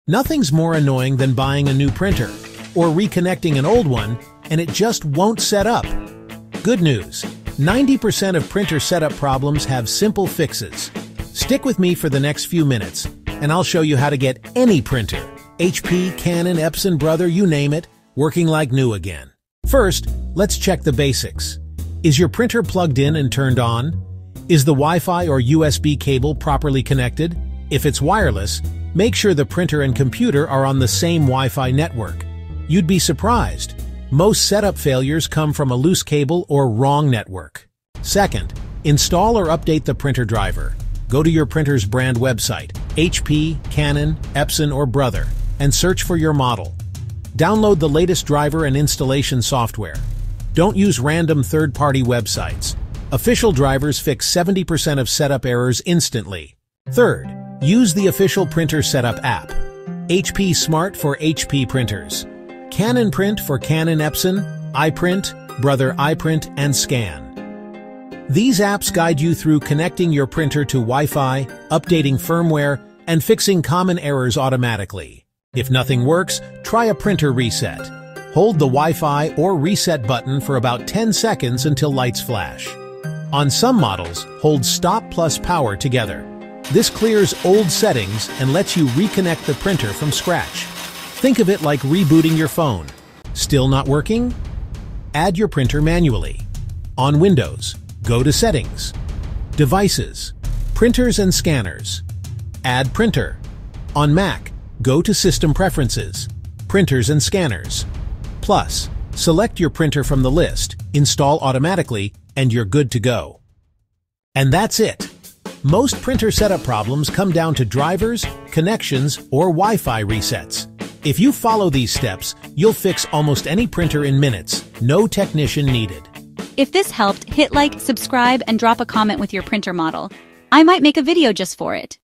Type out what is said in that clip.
Nothing's more annoying than buying a new printer or reconnecting an old one and it just won't set up. Good news, 90% of printer setup problems have simple fixes. Stick with me for the next few minutes and I'll show you how to get any printer, HP, Canon, Epson, brother, you name it, working like new again. First, let's check the basics. Is your printer plugged in and turned on? Is the Wi-Fi or USB cable properly connected? If it's wireless, make sure the printer and computer are on the same Wi-Fi network. You'd be surprised. Most setup failures come from a loose cable or wrong network. Second, install or update the printer driver. Go to your printer's brand website, HP, Canon, Epson, or brother, and search for your model. Download the latest driver and installation software. Don't use random third-party websites. Official drivers fix 70% of setup errors instantly. Third, use the official printer setup app. HP Smart for HP printers. Canon Print for Canon Epson, iPrint, brother iPrint&Scan. These apps guide you through connecting your printer to Wi-Fi, updating firmware, and fixing common errors automatically. If nothing works, try a printer reset. Hold the Wi-Fi or reset button for about 10 seconds until lights flash. On some models, hold Stop plus Power together. This clears old settings and lets you reconnect the printer from scratch. Think of it like rebooting your phone. Still not working? Add your printer manually. On Windows, go to Settings, Devices, Printers and Scanners. Add printer. On Mac, go to System Preferences, Printers and Scanners. Plus, select your printer from the list, install automatically, and you're good to go. And that's it. Most printer setup problems come down to drivers, connections, or Wi-Fi resets. If you follow these steps, you'll fix almost any printer in minutes, no technician needed. If this helped, hit like, subscribe, and drop a comment with your printer model. I might make a video just for it.